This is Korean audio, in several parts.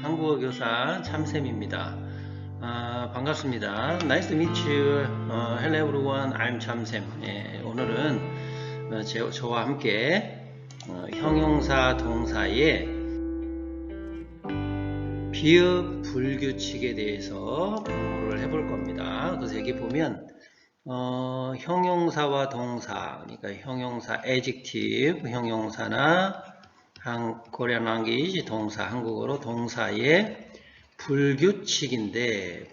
한국어 교사 참쌤입니다. 반갑습니다. Nice to meet you. Hello everyone. I'm 참쌤. 오늘은 저와 함께 형용사 동사의 비읍 불규칙에 대해서 공부를 해볼 겁니다. 그래서 여기 보면 형용사와 동사, 그러니까 형용사 adjective, 형용사나 Korean language 동사, 한국어로 동사의 불규칙인데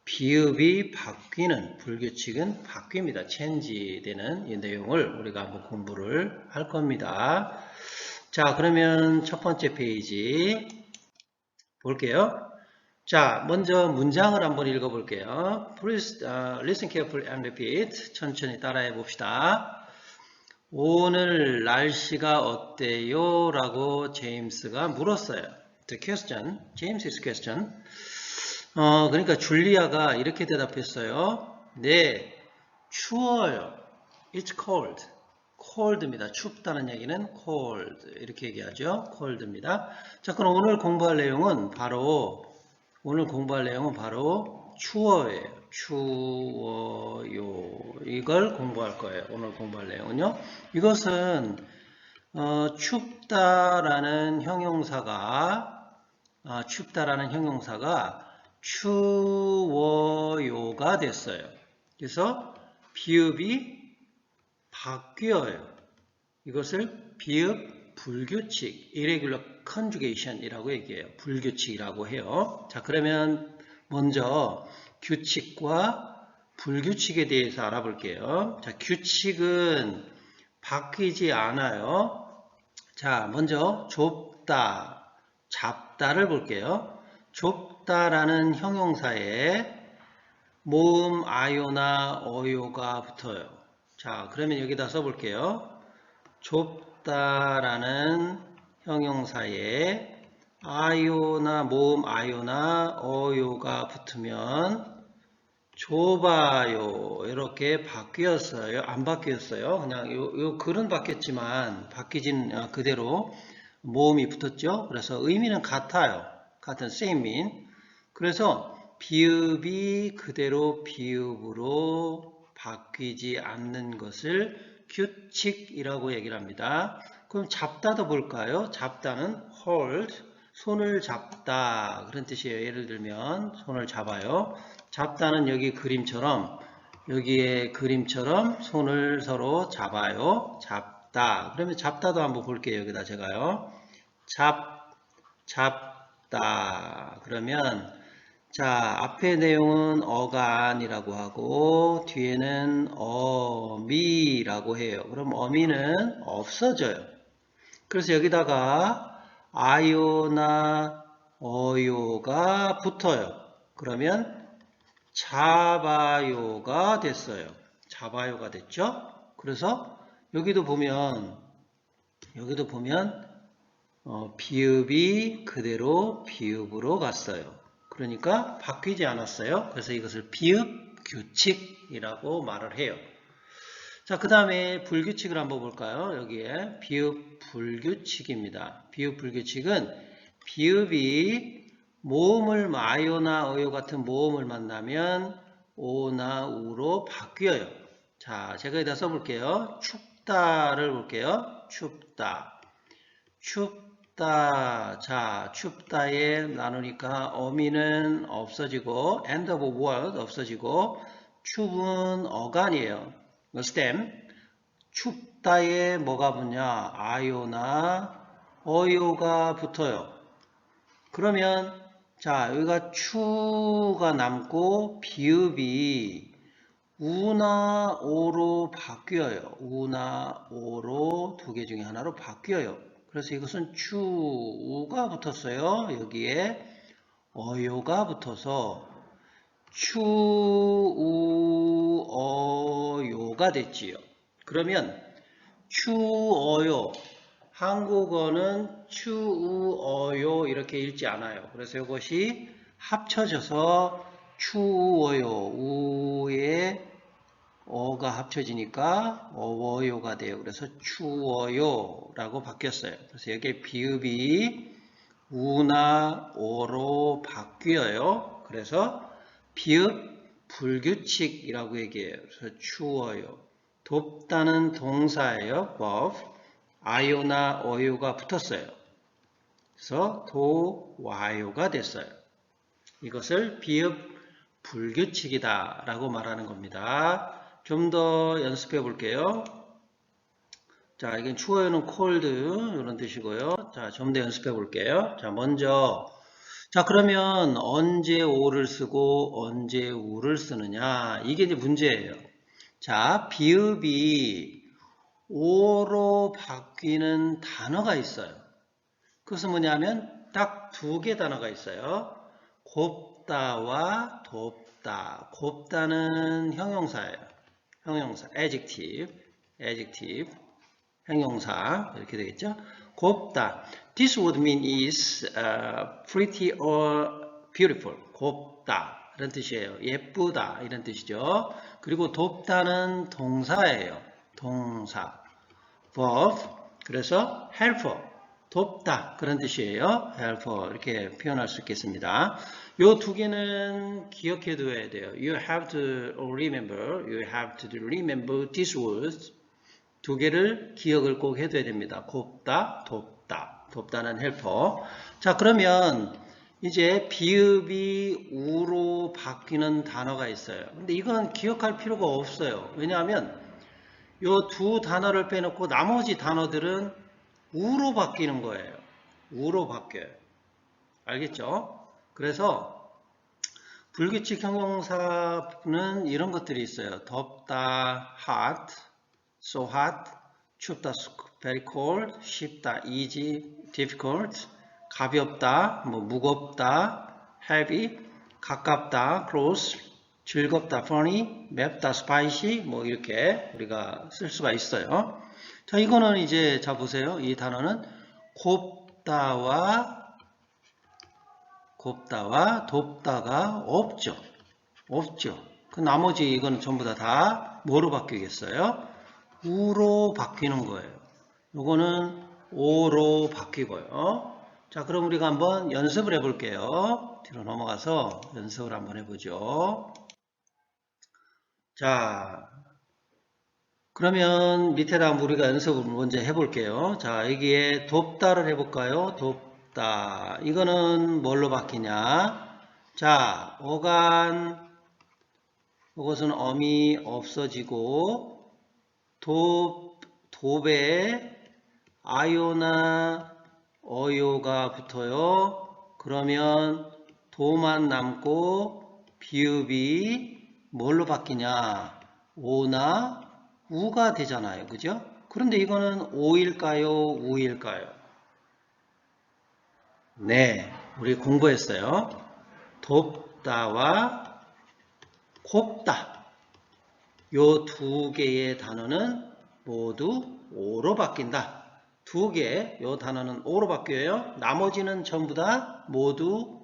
비읍이 바뀌는, 불규칙은 바뀝니다. change 되는 이 내용을 우리가 한번 공부를 할 겁니다. 자, 그러면 첫 번째 페이지 볼게요. 자, 먼저 문장을 한번 읽어볼게요. Please listen carefully and repeat. 천천히 따라해 봅시다. 오늘 날씨가 어때요? 라고 제임스가 물었어요. The question, James's question. 그러니까 줄리아가 이렇게 대답했어요. 네, 추워요. It's cold. cold입니다. 춥다는 얘기는 cold. 이렇게 얘기하죠. cold입니다. 자, 그럼 오늘 공부할 내용은 바로 추워예요. 추워요. 이걸 공부할 거예요. 오늘 공부할 내용은요. 이것은 춥다라는 형용사가 추워요가 됐어요. 그래서 비읍이 바뀌어요. 이것을 비읍 불규칙, irregular conjugation이라고 얘기해요. 불규칙이라고 해요. 자, 그러면 먼저 규칙과 불규칙에 대해서 알아볼게요. 자, 규칙은 바뀌지 않아요. 자, 먼저 좁다, 잡다를 볼게요. 좁다라는 형용사에 모음 아요나 어요가 붙어요. 자, 그러면 여기다 써볼게요. 좁다라는 형용사에 모음 아요나 어요가 붙으면 좁아요. 이렇게 바뀌었어요. 안 바뀌었어요. 그냥 요 글은 바뀌었지만 바뀌진 그대로 모음이 붙었죠. 그래서 의미는 같아요. 같은 same mean. 그래서 비읍이 그대로 비읍으로 바뀌지 않는 것을 규칙이라고 얘기를 합니다. 그럼 잡다도 볼까요? 잡다는 hold, 손을 잡다 그런 뜻이에요. 예를 들면 손을 잡아요. 잡다는 여기의 그림처럼 손을 서로 잡아요. 잡다. 그러면 잡다도 한번 볼게요. 여기다 제가요. 잡다. 그러면 자, 앞에 내용은 어간이라고 하고 뒤에는 어미라고 해요. 그럼 어미는 없어져요. 그래서 여기다가 아요나 어요가 붙어요. 그러면 잡아요가 됐어요. 잡아요가 됐죠? 그래서 여기도 보면 비읍이 그대로 비읍으로 갔어요. 그러니까 바뀌지 않았어요. 그래서 이것을 비읍 규칙이라고 말을 해요. 자, 그 다음에 불규칙을 한번 볼까요? 여기에 비읍 불규칙입니다. 비읍 불규칙은 비읍이 모음을 아요나 어요 같은 모음을 만나면 오나 우로 바뀌어요. 자, 제가 여기다 써볼게요. 춥다를 볼게요. 춥다. 자, 춥다에 나누니까 어미는 없어지고 end of word 없어지고 춥은 어간이에요. stem. 춥다에 뭐가 붙냐? 아요나 어요가 붙어요. 그러면 자, 여기가 추가 남고 비읍이 우나 오로 바뀌어요. 우나 오로 두 개 중에 하나로 바뀌어요. 그래서 이것은 추우가 붙었어요. 여기에 어요가 붙어서 추우어요가 됐지요. 그러면 추어요. 한국어는 추우어요 이렇게 읽지 않아요. 그래서 이것이 합쳐져서 추워요. 우에 어가 합쳐지니까 어워요가 돼요. 그래서 추워요 라고 바뀌었어요. 그래서 여기에 비읍이 우나 오로 바뀌어요. 그래서 비읍 불규칙이라고 얘기해요. 그래서 추워요. 돕다는 동사예요. verb. 아요나 어요가 붙었어요. 그래서 도와요가 됐어요. 이것을 비읍 불규칙이다 라고 말하는 겁니다. 좀 더 연습해 볼게요. 자, 이건 추워요는 cold 이런 뜻이고요. 자, 좀 더 연습해 볼게요. 자, 먼저 자, 그러면 언제 오를 쓰고 언제 우를 쓰느냐? 이게 이제 문제예요. 자, 비읍이 오로 바뀌는 단어가 있어요. 그것은 뭐냐면 딱 두 개 단어가 있어요. 곱다와 돕다. 곱다는 형용사예요. 형용사, adjective, 형용사 이렇게 되겠죠. 곱다. This would mean is pretty or beautiful. 곱다 이런 뜻이에요. 예쁘다 이런 뜻이죠. 그리고 돕다는 동사예요. 동사. verb. 그래서 helper. 돕다 그런 뜻이에요. helper 이렇게 표현할 수 있겠습니다. 요 두 개는 기억해 둬야 돼요. You have to remember these words. 두 개를 기억을 꼭 해둬야 됩니다. 곱다, 돕다. 돕다는 헬퍼. 자, 그러면 이제 비읍이 우로 바뀌는 단어가 있어요. 근데 이건 기억할 필요가 없어요. 왜냐하면 이 두 단어를 빼놓고 나머지 단어들은 우로 바뀌는 거예요. 우로 바뀌어요. 알겠죠? 그래서 불규칙 형용사는 이런 것들이 있어요. 덥다, hot, so hot, 춥다, very cold, 쉽다, easy, difficult, 가볍다, 뭐 무겁다, heavy, 가깝다, close, 즐겁다, funny, 맵다, spicy, 뭐 이렇게 우리가 쓸 수가 있어요. 자, 이거는 이제 자 보세요. 이 단어는 곱다와 돕다가 없죠. 없죠. 그 나머지 이거는 전부 다 뭐로 바뀌겠어요? 우로 바뀌는 거예요. 요거는 오로 바뀌고요. 자, 그럼 우리가 한번 연습을 해볼게요. 뒤로 넘어가서 연습을 한번 해보죠. 자, 그러면 밑에다 우리가 연습을 먼저 해볼게요. 자, 여기에 돕다를 해볼까요? 돕다. 이거는 뭘로 바뀌냐? 자, 어간, 이것은 어미 없어지고, 돕에 아요나 어요가 붙어요. 그러면 도만 남고 비읍이 뭘로 바뀌냐? 오나 우가 되잖아요. 그죠? 그런데 이거는 오일까요? 우일까요? 네, 우리 공부했어요. 돕다와 곱다. 요 두 개의 단어는 모두 오로 바뀐다. 두 개, 요 단어는 오로 바뀌어요. 나머지는 전부 다 모두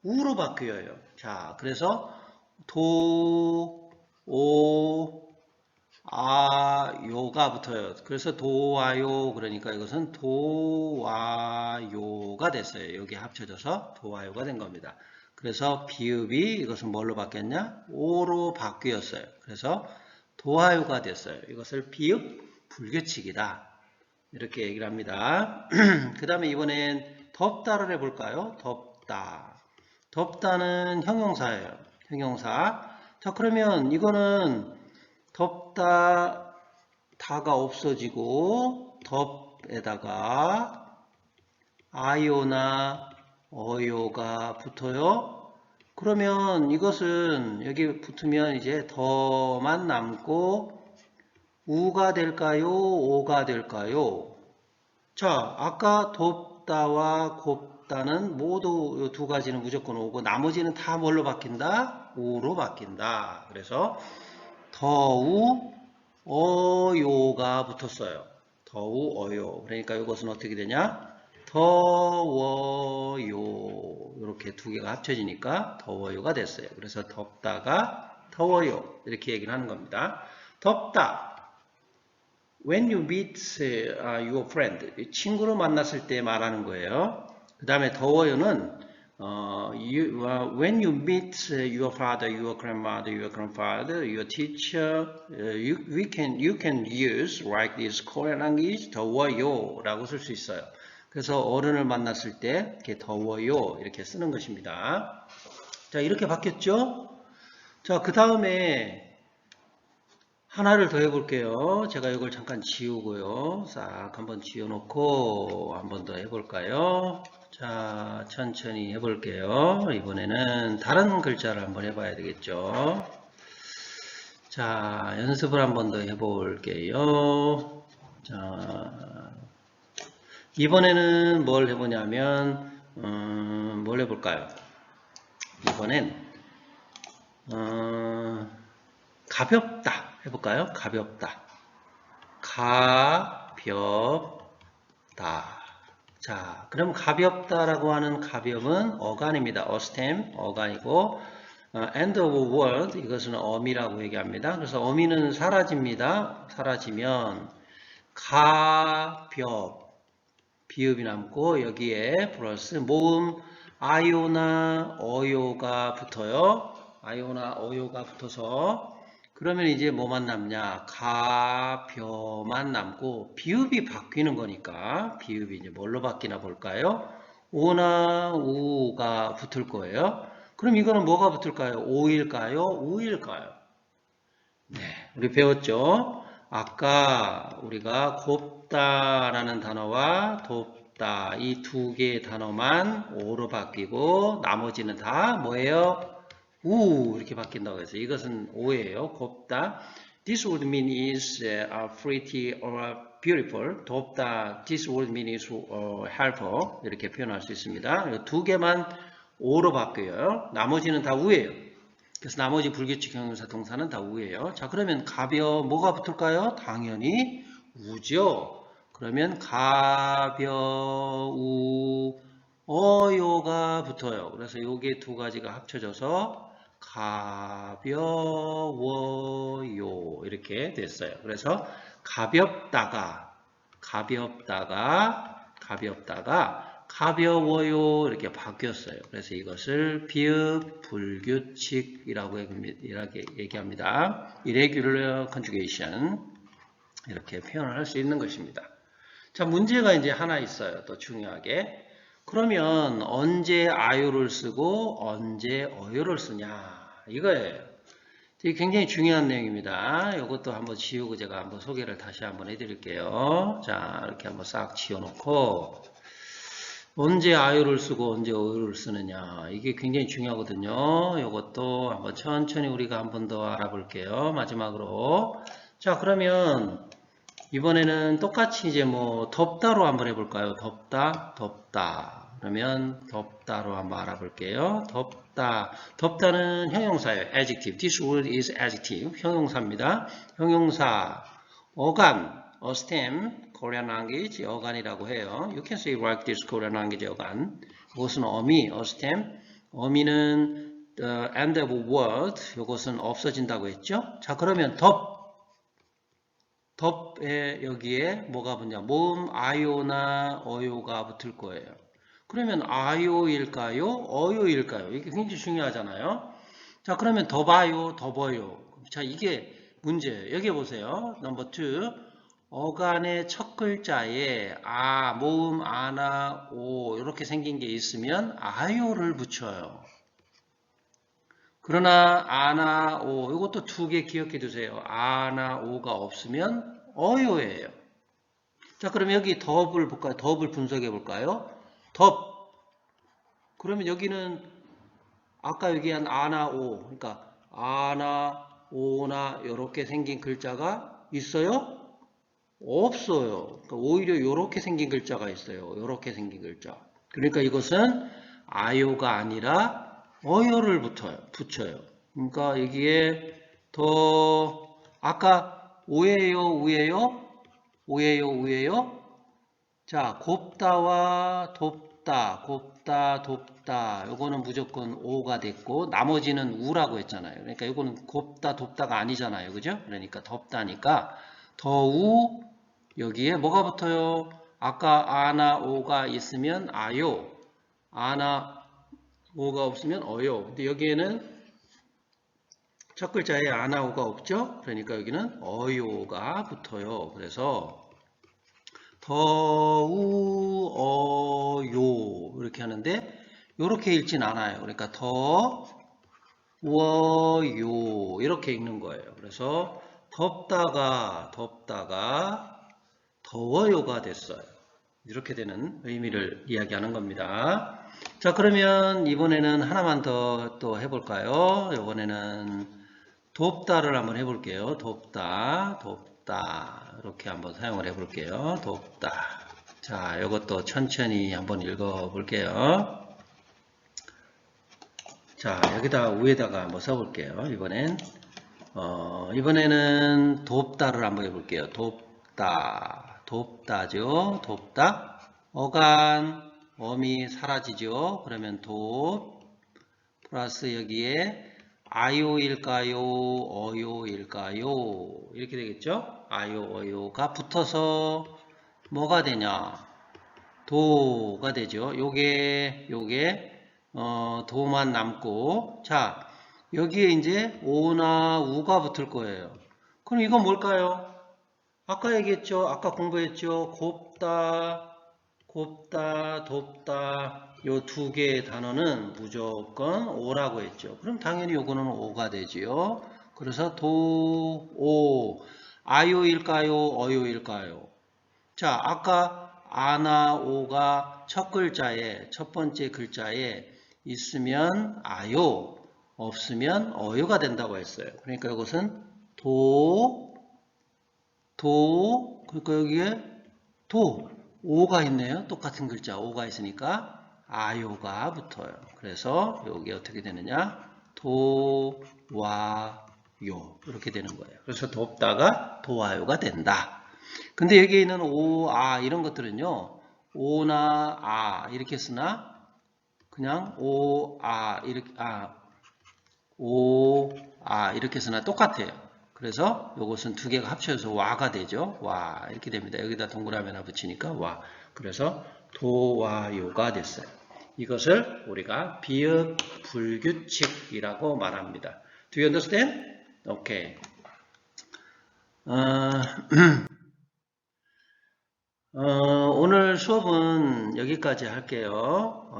우로 바뀌어요. 자, 그래서 도, 오, 요가 붙어요. 그래서 도와요. 그러니까 이것은 도와요가 됐어요. 여기 합쳐져서 도와요가 된 겁니다. 그래서 비읍이 이것은 뭘로 바뀌었냐? 오로 바뀌었어요. 그래서 도와요가 됐어요. 이것을 비읍 불규칙이다. 이렇게 얘기를 합니다. 그 다음에 이번엔 덥다를 해볼까요? 덥다. 덥다는 형용사예요. 형용사. 자, 그러면 이거는 덥다, 다가 없어지고 덥에다가 아요나 어요가 붙어요. 그러면 이것은 여기 붙으면 이제 더만 남고 우가 될까요? 오가 될까요? 자, 아까 돕다와 곱다는 모두 두 가지는 무조건 오고 나머지는 다 뭘로 바뀐다? 우로 바뀐다. 그래서 더우 어요가 붙었어요. 더우 어요. 그러니까 이것은 어떻게 되냐? 더워요. 이렇게 두 개가 합쳐지니까 더워요가 됐어요. 그래서 덥다가 더워요. 이렇게 얘기를 하는 겁니다. 덥다. When you meet your friend, 친구를 만났을 때 말하는 거예요. 그 다음에 더워요는 when you meet your father, your grandmother, your grandfather, your teacher, you can use like this Korean language 더워요라고 쓸 수 있어요. 그래서 어른을 만났을 때 이렇게 더워요 이렇게 쓰는 것입니다. 자, 이렇게 바뀌었죠? 자, 그 다음에 하나를 더 해볼게요. 제가 이걸 잠깐 지우고요. 싹 한번 지워놓고 한번 더 해볼까요? 자, 천천히 해볼게요. 이번에는 다른 글자를 한번 해봐야 되겠죠. 자, 연습을 한번 더 해볼게요. 자, 이번에는 뭘 해보냐면, 뭘 해볼까요? 이번엔, 가볍다 해볼까요? 가볍다. 가볍다. 자, 그럼 가볍다라고 하는 가볍은 어간입니다. 어스템, 어간이고, end of word, 이것은 어미라고 얘기합니다. 그래서 어미는 사라집니다. 사라지면, 가볍, 비읍이 남고, 여기에 플러스 모음, 아요나 어요가 붙어요. 아요나 어요가 붙어서, 그러면 이제 뭐만 남냐? 가벼만 남고 비읍이 바뀌는 거니까 비읍이 이제 뭘로 바뀌나 볼까요? 오나 우가 붙을 거예요. 그럼 이거는 뭐가 붙을까요? 오일까요? 우일까요? 네, 우리 배웠죠? 아까 우리가 곱다라는 단어와 돕다 이 두 개의 단어만 오로 바뀌고 나머지는 다 뭐예요? 우 이렇게 바뀐다고 해서 이것은 오예요. 곱다. This would mean is pretty or beautiful. 돕다. This would mean is helpful. 이렇게 표현할 수 있습니다. 두 개만 오로 바뀌어요. 나머지는 다 우예요. 그래서 나머지 불규칙 형용사 동사는 다 우예요. 자, 그러면 가벼 뭐가 붙을까요? 당연히 우죠. 그러면 가벼우 어요가 붙어요. 그래서 요게 두 가지가 합쳐져서 가벼워요 이렇게 됐어요. 그래서 가볍다가 가벼워요 이렇게 바뀌었어요. 그래서 이것을 비읍 불규칙이라고 얘기합니다. irregular conjugation 이렇게 표현을 할 수 있는 것입니다. 자, 문제가 이제 하나 있어요. 또 중요하게. 그러면 언제 아요를 쓰고 언제 어요를 쓰냐 이거예요. 이게 굉장히 중요한 내용입니다. 이것도 한번 지우고 제가 한번 소개를 다시 한번 해드릴게요. 자, 이렇게 한번 싹 지워놓고 언제 아요를 쓰고 언제 어요를 쓰느냐 이게 굉장히 중요하거든요. 이것도 한번 천천히 우리가 한번 더 알아볼게요. 마지막으로 자, 그러면 이번에는 똑같이 이제 뭐 덥다로 한번 해볼까요? 덥다. 그러면 덥다로 한번 알아볼게요. 덥다는 형용사예요. adjective. This word is adjective. 형용사입니다. 형용사 어간, stem, Korean language 어간이라고 해요. You can say like this Korean language 어간. 이것은 어미, stem. 어미는 the end of word. 이것은 없어진다고 했죠. 자, 그러면 덥에 여기에 뭐가 붙냐? 모음 아요나 어요가 붙을 거예요. 그러면 아요일까요? 어요일까요? 이게 굉장히 중요하잖아요. 자, 그러면 덥아요, 덥어요. 자, 이게 문제예요. 여기 보세요. 넘버 2. 어간의 첫 글자에 모음 아나 오 이렇게 생긴 게 있으면 아요를 붙여요. 그러나 아나 오 이것도 두 개 기억해 두세요. 아나 오가 없으면 어요예요. 자, 그럼 여기 덥을 볼까요? 덥을 분석해 볼까요? 덥. 그러면 여기는 아까 얘기한 아나 오 그러니까 아나 오나 이렇게 생긴 글자가 있어요? 없어요. 그러니까 오히려 이렇게 생긴 글자가 있어요. 이렇게 생긴 글자. 그러니까 이것은 아요가 아니라 어요를 붙여요. 그러니까 여기에 더 아까 오예요, 우예요? 오예요, 우예요? 자, 곱다와 돕다, 돕다. 요거는 무조건 오가 됐고 나머지는 우라고 했잖아요. 그러니까 이거는 곱다, 돕다가 아니잖아요. 그죠? 그러니까 덥다니까 더우 여기에 뭐가 붙어요? 아까 아나 오가 있으면 아요. 아나 오가 없으면 어요. 근데 여기에는 첫 글자에 아나 오가 없죠? 그러니까 여기는 어요가 붙어요. 그래서 더우 어요 이렇게 하는데 이렇게 읽진 않아요. 그러니까 더워요 이렇게 읽는 거예요. 그래서 덥다가 더워요가 됐어요. 이렇게 되는 의미를 이야기하는 겁니다. 자, 그러면 이번에는 하나만 더 또 해볼까요? 이번에는 돕다를 한번 해볼게요. 돕다. 이렇게 한번 사용을 해볼게요. 돕다. 자, 이것도 천천히 한번 읽어볼게요. 자, 여기다 위에다가 한번 써볼게요. 이번에는 돕다를 한번 해볼게요. 돕다죠. 돕다. 어간, 어미 사라지죠. 그러면 플러스 여기에 아요일까요? 어요일까요? 이렇게 되겠죠? 아요, 어요가 붙어서 뭐가 되냐? 도가 되죠. 요게 도만 남고, 자, 여기에 이제 오나 우가 붙을 거예요. 그럼 이건 뭘까요? 아까 얘기했죠. 아까 공부했죠. 돕다 요 두 개의 단어는 무조건 오라고 했죠. 그럼 당연히 요거는 오가 되지요. 그래서 오, 아요일까요? 어요일까요? 자, 아까 아나 오가 첫 번째 글자에 있으면 아요, 없으면 어요가 된다고 했어요. 그러니까 이것은 그러니까 여기에 오가 있네요. 똑같은 글자 오가 있으니까 아요가 붙어요. 그래서 여기 어떻게 되느냐? 도와요 이렇게 되는 거예요. 그래서 돕다가 도와요가 된다. 근데 여기에 있는 오, 아 이런 것들은요. 오나 아 이렇게 쓰나 그냥 오, 아 이렇게 이렇게 쓰나 똑같아요. 그래서 이것은 두 개가 합쳐져서 와가 되죠. 와 이렇게 됩니다. 여기다 동그라미 하나 붙이니까 와. 그래서 도와요가 됐어요. 이것을 우리가 비읍 불규칙이라고 말합니다. Do you understand? Okay. 오늘 수업은 여기까지 할게요.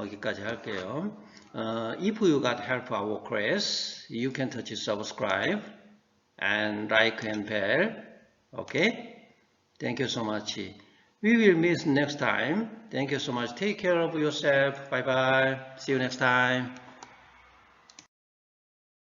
If you got help our class, you can touch subscribe and like and bell. Okay? Thank you so much. We will meet next time. Thank you so much. Take care of yourself. Bye bye. See you next time.